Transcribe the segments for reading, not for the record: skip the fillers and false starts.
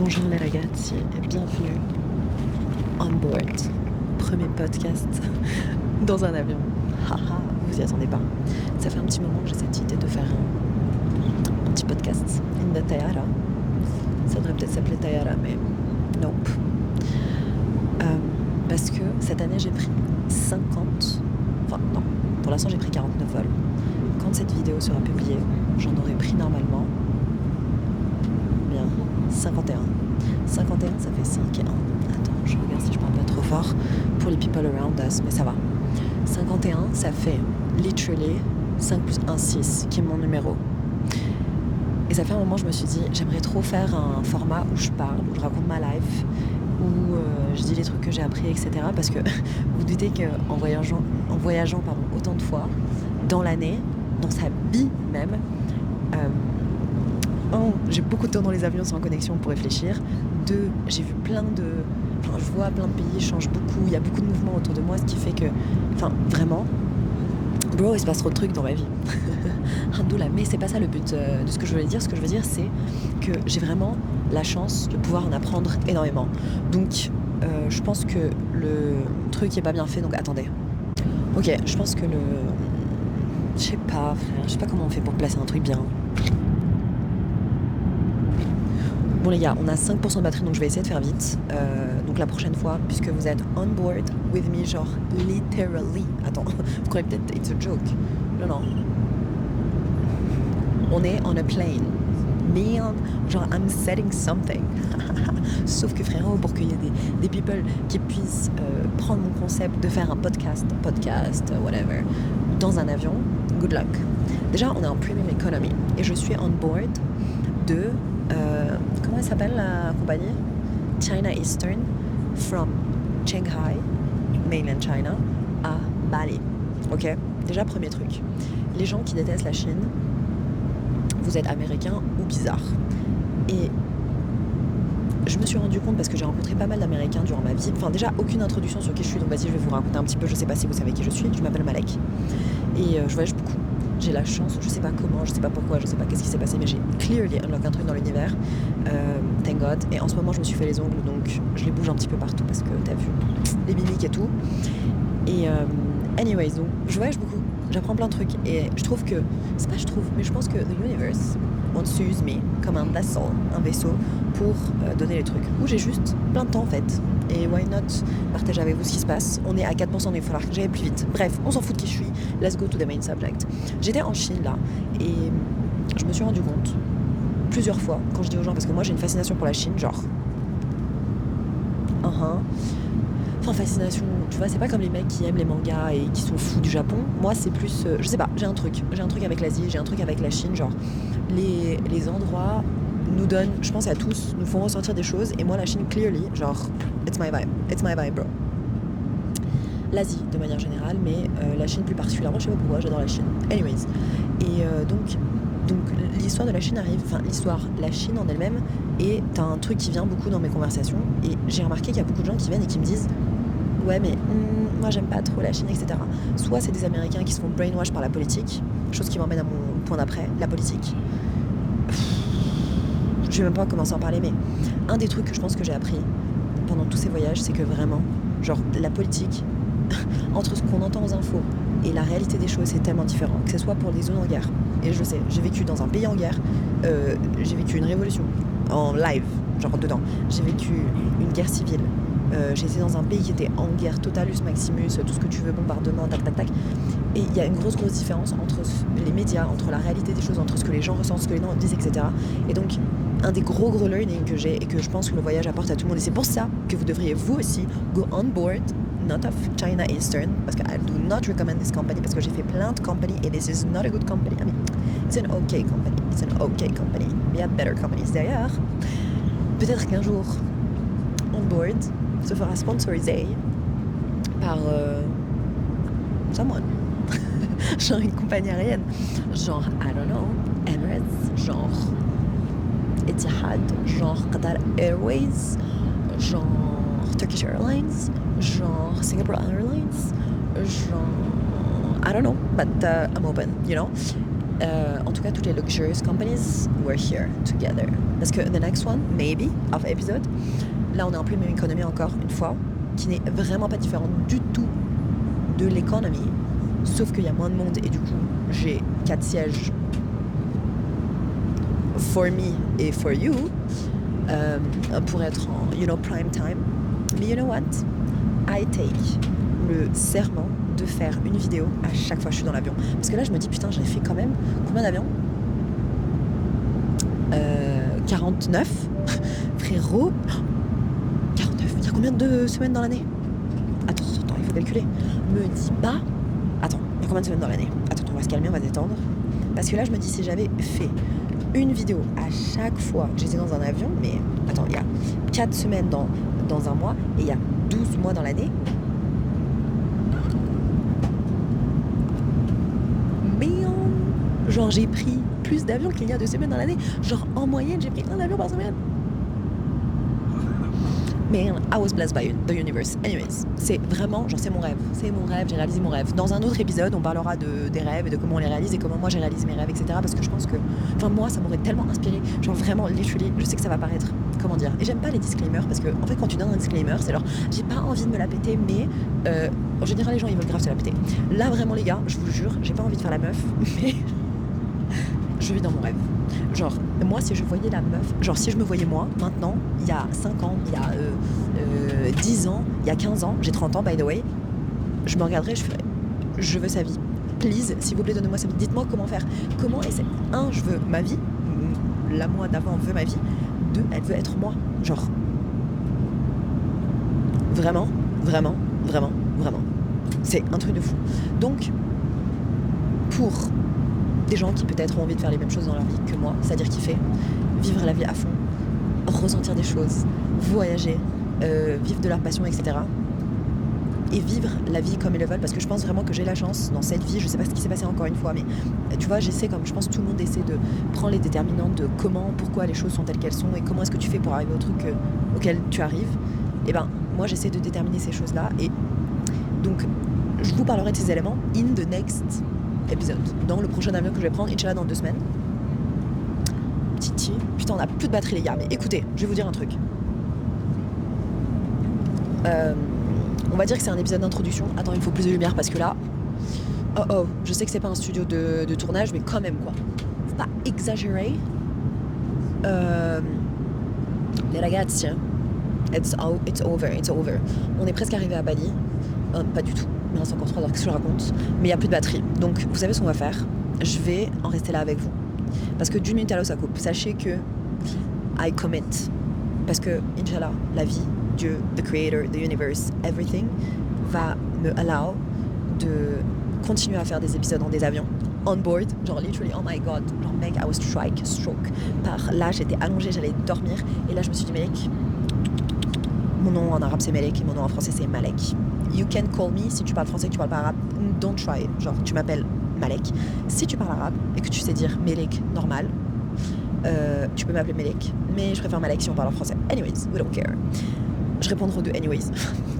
Bonjour les ragazzi et bienvenue on board. Premier podcast dans un avion. Haha, vous y attendez pas. Ça fait un petit moment que j'ai cette idée de faire un petit podcast in the Tayara. Ça devrait peut-être s'appeler Tayara, mais nope. Parce que cette année j'ai pris 50, enfin non, pour l'instant j'ai pris 49 vols. Quand cette vidéo sera publiée, j'en aurai pris normalement 51. 51, ça fait 5 et 1. Attends, je regarde si je parle pas trop fort pour les people around us, mais ça va. 51, ça fait literally 5 plus 1, 6, qui est mon numéro. Et ça fait un moment, je me suis dit, j'aimerais trop faire un format où je parle, où je raconte ma life, où je dis les trucs que j'ai appris, etc. Parce que vous doutez qu'en voyageant autant de fois, dans l'année, dans sa vie même, j'ai beaucoup de temps dans les avions sans connexion pour réfléchir. 2, j'ai vu je vois plein de pays changent beaucoup, il y a beaucoup de mouvements autour de moi, ce qui fait que, vraiment, bro, il se passe trop de trucs dans ma vie. Alhamdoulilah, mais c'est pas ça le but de ce que je voulais dire. Ce que je veux dire, c'est que j'ai vraiment la chance de pouvoir en apprendre énormément. Donc, je pense que le truc est pas bien fait, donc attendez. Ok, je pense que je sais pas comment on fait pour placer un truc bien. Bon les gars, on a 5% de batterie, donc je vais essayer de faire vite. Donc la prochaine fois, puisque vous êtes on board with me, genre literally. Attends, vous croyez peut-être it's a joke. Non. On est on a plane. Man, genre I'm setting something. Sauf que frérot, pour qu'il y ait des people qui puissent prendre mon concept de faire un podcast, whatever, dans un avion, good luck. Déjà, on est en premium economy et je suis on board de... comment elle s'appelle la compagnie? China Eastern, from Shanghai, mainland China, à Bali. Ok? Déjà, premier truc. Les gens qui détestent la Chine, vous êtes américains ou bizarres. Et je me suis rendu compte, parce que j'ai rencontré pas mal d'Américains durant ma vie, déjà aucune introduction sur qui je suis, donc vas-y, je vais vous raconter un petit peu, je sais pas si vous savez qui je suis, je m'appelle Malek, et je voyage beaucoup. J'ai la chance, je sais pas comment, je sais pas pourquoi, je sais pas qu'est-ce qui s'est passé, mais j'ai clearly unlock un truc dans l'univers, thank God. Et en ce moment, je me suis fait les ongles, donc je les bouge un petit peu partout parce que t'as vu les mimiques et tout. Et anyways, donc je voyage beaucoup, j'apprends plein de trucs, et je trouve que, mais je pense que the universe wants to use me comme un vaisseau pour donner les trucs. Où j'ai juste plein de temps en fait. Et why not partager avec vous ce qui se passe. On est à 4%, donc il va falloir que j'aille plus vite. Bref, on s'en fout de qui je suis. Let's go to the main subject. J'étais en Chine là, et je me suis rendu compte plusieurs fois, quand je dis aux gens, parce que moi j'ai une fascination pour la Chine, genre... fascination, tu vois, c'est pas comme les mecs qui aiment les mangas et qui sont fous du Japon. Moi c'est plus, je sais pas, j'ai un truc avec l'Asie, j'ai un truc avec la Chine, genre les endroits nous donnent, je pense à tous, nous font ressentir des choses, et moi la Chine, clearly, genre, it's my vibe bro. L'Asie de manière générale, mais la Chine plus particulièrement, je sais pas pourquoi, j'adore la Chine. Anyways, et donc l'histoire de la Chine arrive, la Chine en elle-même est un truc qui vient beaucoup dans mes conversations, et j'ai remarqué qu'il y a beaucoup de gens qui viennent et qui me disent ouais mais moi j'aime pas trop la Chine, etc. Soit c'est des Américains qui se font brainwash par la politique, chose qui m'emmène à mon point d'après, la politique. Je vais même pas commencer à en parler, mais un des trucs que je pense que j'ai appris pendant tous ces voyages, c'est que vraiment, genre la politique, entre ce qu'on entend aux infos et la réalité des choses, c'est tellement différent, que ce soit pour des zones en guerre. Et je sais, j'ai vécu dans un pays en guerre, j'ai vécu une révolution en live, genre dedans, j'ai vécu une guerre civile, j'ai été dans un pays qui était en guerre, Totalus Maximus, tout ce que tu veux, bombardement, tac. Et il y a une grosse différence entre les médias, entre la réalité des choses, entre ce que les gens ressentent, ce que les gens disent, etc. Et donc, un des gros learnings que j'ai et que je pense que le voyage apporte à tout le monde, et c'est pour ça que vous devriez vous aussi go on board, not of China Eastern, parce que I do not recommend this company, parce que j'ai fait plein de compagnies et this is not a good company. I mean, it's an okay company. Il y a better companies derrière. Peut-être qu'un jour, on board se fera sponsoriser par someone. Genre une compagnie aérienne, genre I don't know, Emirates, genre Etihad, genre Qatar Airways, genre Turkish Airlines, genre Singapore Airlines, genre I don't know, but I'm open, you know. en tout cas, toutes les luxurious companies were here together. Parce que the next one, maybe, of episode, là on est en pleine même économie encore une fois, qui n'est vraiment pas différente du tout de l'économie, sauf qu'il y a moins de monde et du coup j'ai 4 sièges for me et for you pour être en prime time. Mais you know what? I take le serment de faire une vidéo à chaque fois que je suis dans l'avion. Parce que là je me dis putain, j'ai fait quand même combien d'avions 49 frérot. 49, il y a combien de semaines dans l'année? Attends, il faut calculer. Me dis pas. Attends, il y a combien de semaines dans l'année? Attends, on va se calmer, on va détendre. Parce que là, je me dis, si j'avais fait une vidéo à chaque fois que j'étais dans un avion, mais attends, il y a 4 semaines dans un mois et il y a 12 mois dans l'année. Mais genre, j'ai pris plus d'avions qu'il y a de semaines dans l'année. Genre, en moyenne, j'ai pris un avion par semaine. Mais I was blessed by the universe. Anyways, c'est vraiment, genre c'est mon rêve, j'ai réalisé mon rêve. Dans un autre épisode, on parlera des rêves et de comment on les réalise et comment moi j'ai réalisé mes rêves, etc. Parce que je pense que, moi, ça m'aurait tellement inspiré. Genre vraiment, literally, je sais que ça va paraître, comment dire. Et j'aime pas les disclaimers parce que, en fait, quand tu donnes un disclaimer, c'est genre, j'ai pas envie de me la péter, mais en général, les gens ils veulent grave se la péter. Là, vraiment, les gars, je vous jure, j'ai pas envie de faire la meuf, mais je vis dans mon rêve. Genre, moi, si je voyais la meuf, genre, si je me voyais moi, maintenant, il y a 5 ans, il y a 10 ans, il y a 15 ans, j'ai 30 ans, by the way, je me regarderais, je ferais, je veux sa vie. Please, s'il vous plaît, donnez-moi sa vie. Dites-moi comment faire. Comment essayer. 1, je veux ma vie. La moi d'avant veut ma vie. 2, elle veut être moi. Genre, vraiment, vraiment, vraiment, vraiment. C'est un truc de fou. Donc, pour des gens qui peut-être ont envie de faire les mêmes choses dans leur vie que moi, c'est-à-dire kiffer, vivre la vie à fond, ressentir des choses, voyager, vivre de leur passion, etc. Et vivre la vie comme ils le veulent, parce que je pense vraiment que j'ai la chance dans cette vie, je sais pas ce qui s'est passé encore une fois, mais tu vois, j'essaie, comme je pense tout le monde essaie de prendre les déterminantes de comment, pourquoi les choses sont telles qu'elles sont et comment est-ce que tu fais pour arriver au truc auquel tu arrives. Et ben moi j'essaie de déterminer ces choses-là et donc je vous parlerai de ces éléments in the next épisode, dans le prochain avion que je vais prendre, Inch'Allah, dans 2 semaines. Titi, putain, on a plus de batterie, les gars, mais écoutez, je vais vous dire un truc. On va dire que c'est un épisode d'introduction. Attends, il faut plus de lumière parce que là, je sais que c'est pas un studio de tournage, mais quand même, quoi. Faut pas exagérer. Les ragazzi, it's over. On est presque arrivé à Bali. Pas du tout. Il reste encore 3 heures, qu'est-ce que je raconte? Mais il n'y a plus de batterie. Donc, vous savez ce qu'on va faire? Je vais en rester là avec vous. Parce que d'une minute à l'autre, ça coupe. Sachez que I commit. Parce que, Inch'Allah, la vie, Dieu, the creator, the universe, everything, va me allow de continuer à faire des épisodes dans des avions. On board, genre literally, oh my god, genre mec, I was stroke. Par là, j'étais allongée, j'allais dormir. Et là, je me suis dit, Melek, mon nom en arabe c'est Melek et mon nom en français c'est Malek. You can call me, si tu parles français et que tu parles pas arabe, don't try, genre tu m'appelles Malek. Si tu parles arabe et que tu sais dire Melek normal, tu peux m'appeler Melek, mais je préfère Malek si on parle en français. Anyways, we don't care. Je répondrai aux deux anyways.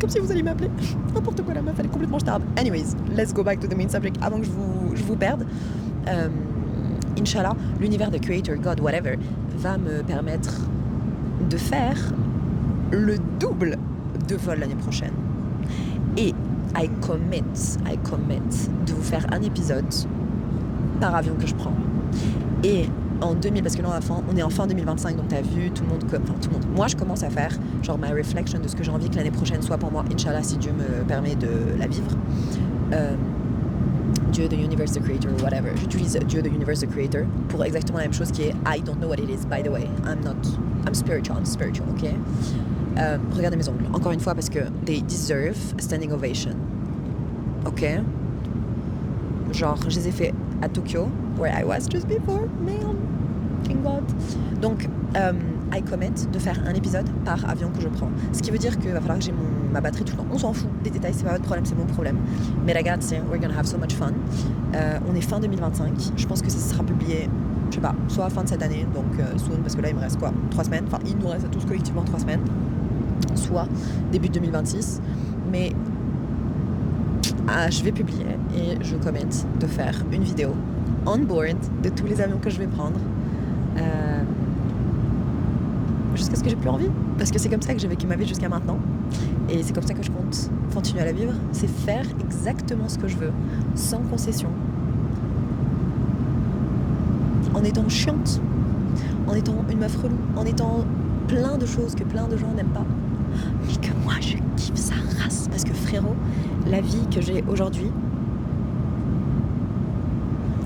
Comme si vous alliez m'appeler. N'importe quoi, la meuf elle est complètement starve. Anyways, let's go back to the main subject avant que je vous perde. Inch'Allah, l'univers de Creator, God, whatever, va me permettre de faire le double de vol l'année prochaine. Et I commit de vous faire un épisode par avion que je prends. Et en 2000, parce que là on est en fin 2025, donc t'as vu tout le monde. Moi je commence à faire genre ma reflection de ce que j'ai envie que l'année prochaine soit pour moi, Inch'Allah, si Dieu me permet de la vivre. Dieu, the universe, the creator, whatever. J'utilise Dieu, the universe, the creator pour exactement la même chose qui est I don't know what it is, by the way. I'm spiritual, ok? Regardez mes ongles, encore une fois, parce que they deserve a standing ovation. Ok? Genre, je les ai fait à Tokyo, where I was just before, man, thank God. Donc, I commit de faire un épisode par avion que je prends. Ce qui veut dire qu'il va falloir que j'ai ma batterie tout le temps. On s'en fout des détails, c'est pas votre problème, c'est mon problème. Mais ragazzi, we're gonna have so much fun. On est fin 2025, je pense que ça sera publié, je sais pas, soit fin de cette année, donc soon, parce que là il me reste quoi, 3 semaines, enfin il nous reste à tous collectivement 3 semaines, soit début 2026, mais je vais publier et je commit de faire une vidéo on board de tous les avions que je vais prendre. Jusqu'à ce que j'ai plus envie. Parce que c'est comme ça que j'ai vécu ma vie jusqu'à maintenant. Et c'est comme ça que je compte continuer à la vivre. C'est faire exactement ce que je veux, sans concession. En étant chiante, en étant une meuf relou, en étant plein de choses que plein de gens n'aiment pas. Mais que moi, je kiffe sa race. Parce que frérot, la vie que j'ai aujourd'hui,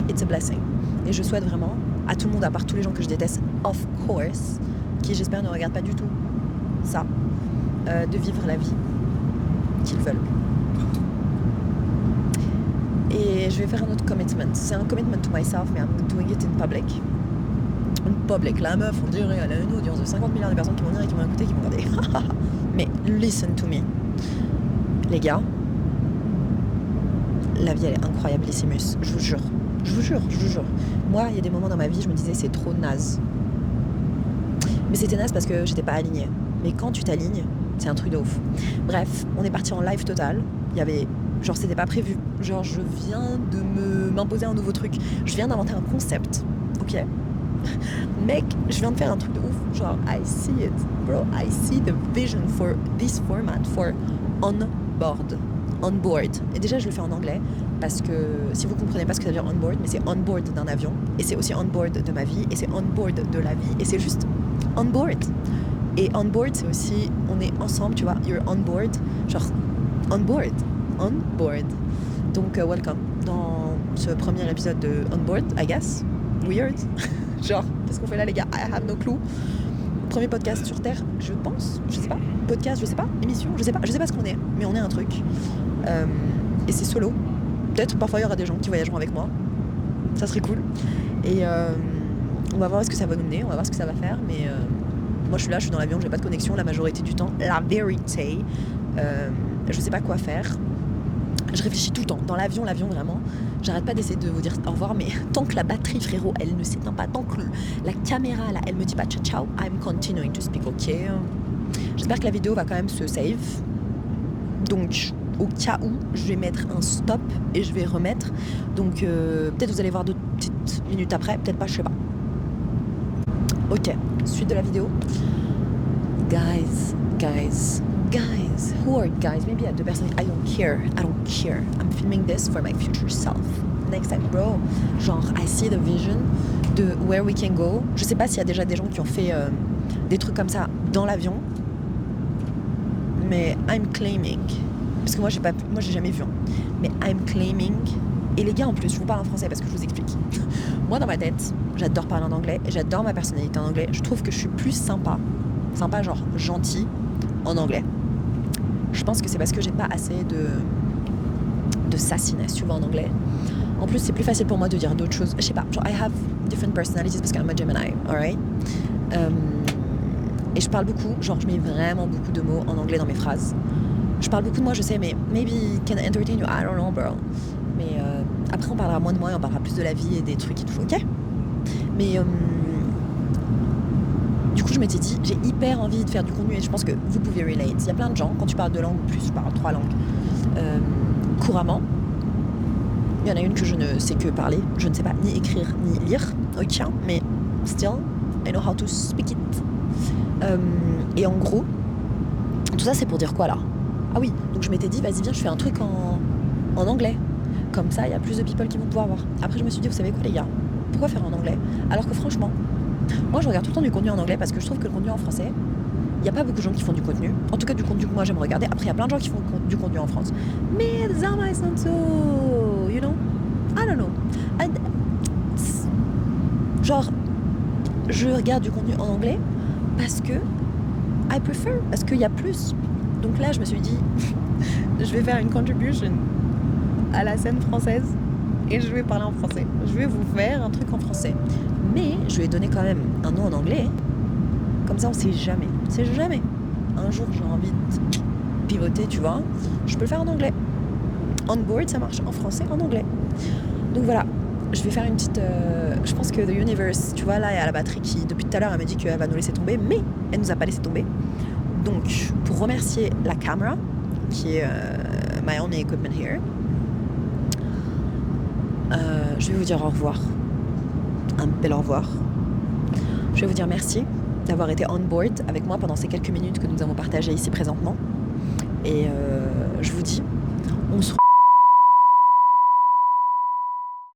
it's a blessing. Et je souhaite vraiment à tout le monde, à part tous les gens que je déteste, of course, qui j'espère ne regardent pas du tout ça, de vivre la vie qu'ils veulent. Et je vais faire un autre commitment. C'est un commitment to myself, mais I'm doing it in public. In public, la meuf, on dirait, elle a une audience de 50 milliards de personnes qui vont venir et qui vont écouter, qui vont regarder. Mais listen to me. Les gars, la vie, elle est incroyablissimus. Je vous jure. Je vous jure. Moi, il y a des moments dans ma vie, je me disais, c'est trop naze. Mais c'était naze parce que j'étais pas alignée. Mais quand tu t'alignes, c'est un truc de ouf. Bref, on est parti en live total. Il y avait... Genre, c'était pas prévu. Genre, je viens de m'imposer un nouveau truc. Je viens d'inventer un concept. Ok? Mec, je viens de faire un truc de ouf. Genre, I see it. Bro, I see the vision for this format. For on board. On board. Et déjà, je le fais en anglais. Parce que si vous comprenez pas ce que ça veut dire on board, mais c'est on board d'un avion. Et c'est aussi on board de ma vie. Et c'est on board de la vie. Et c'est juste on board. Et on board, c'est aussi, on est ensemble, tu vois. You're on board. Genre, on board. On board. Donc, welcome dans ce premier épisode de On Board, I guess. Weird. Genre, qu'est-ce qu'on fait là, les gars? I have no clue. Premier podcast sur Terre, je pense. Je sais pas. Podcast, je sais pas. Émission, je sais pas. Je sais pas ce qu'on est. Mais on est un truc. Et c'est solo. Peut-être, parfois, il y aura des gens qui voyageront avec moi. Ça serait cool. Et on va voir ce que ça va nous mener. On va voir ce que ça va faire. Mais moi, je suis là, je suis dans l'avion, j'ai pas de connexion la majorité du temps. La vérité. Je sais pas quoi faire. Je réfléchis tout le temps. Dans l'avion vraiment, j'arrête pas d'essayer de vous dire au revoir, mais tant que la batterie, frérot, elle ne s'éteint pas, tant que la caméra, là, elle me dit pas ciao ciao, I'm continuing to speak, ok. J'espère que la vidéo va quand même se save. Donc, au cas où, je vais mettre un stop et je vais remettre. Donc, peut-être vous allez voir d'autres petites minutes après, peut-être pas, je sais pas. Ok, suite de la vidéo. Guys, who are guys? Maybe deux personnes. I don't care. I'm filming this for my future self. Next time, bro. Genre, I see the vision de where we can go. Je sais pas s'il y a déjà des gens qui ont fait des trucs comme ça dans l'avion, mais I'm claiming. Parce que moi, j'ai jamais vu. Mais I'm claiming. Et les gars, en plus, je vous parle en français parce que je vous explique. Moi, dans ma tête, j'adore parler en anglais. J'adore ma personnalité en anglais. Je trouve que je suis plus sympa, genre gentil en anglais. Je pense que c'est parce que j'ai pas assez de sassiness, tu vois, en anglais. En plus, c'est plus facile pour moi de dire d'autres choses. Je sais pas, genre, I have different personalities parce que I'm a Gemini, alright? Et je parle beaucoup, genre, je mets vraiment beaucoup de mots en anglais dans mes phrases. Je parle beaucoup de moi, je sais, mais maybe it can entertain you, I don't know, bro. Mais après, on parlera moins de moi et on parlera plus de la vie et des trucs et tout, ok? Mais du coup, je m'étais dit, j'ai hyper envie de faire du contenu et je pense que vous pouvez relate. Il y a plein de gens, quand tu parles 2 langues, plus je parle 3 langues couramment. Il y en a une que je ne sais que parler. Je ne sais pas ni écrire ni lire. Ok, mais still, I know how to speak it. Et en gros, tout ça c'est pour dire quoi là? Ah oui, donc je m'étais dit, vas-y viens, je fais un truc en anglais. Comme ça, il y a plus de people qui vont pouvoir voir. Après, je me suis dit, vous savez quoi les gars? Pourquoi faire en anglais? Alors que franchement, moi je regarde tout le temps du contenu en anglais parce que je trouve que le contenu en français, il n'y a pas beaucoup de gens qui font du contenu. En tout cas, du contenu que moi j'aime regarder. Après, il y a plein de gens qui font du contenu en France. Mais Zama is not so, you know? I don't know. Genre, je regarde du contenu en anglais parce que I prefer, parce qu'il y a plus. Donc là, je me suis dit, je vais faire une contribution à la scène française et je vais parler en français. Je vais vous faire un truc en français. Mais je vais donner quand même un nom en anglais. Comme ça, on sait jamais. C'est jamais. Un jour, j'ai envie de pivoter, tu vois. Je peux le faire en anglais. On board, ça marche en français, en anglais. Donc voilà. Je vais faire une petite... je pense que The Universe, tu vois, là, il y a la batterie qui, depuis tout à l'heure, elle me dit qu'elle va nous laisser tomber. Mais elle nous a pas laissé tomber. Donc, pour remercier la caméra, qui est my only equipment here, Je vais vous dire au revoir. Un bel au revoir. Je vais vous dire merci d'avoir été on board avec moi pendant ces quelques minutes que nous avons partagées ici présentement. Et je vous dis, on se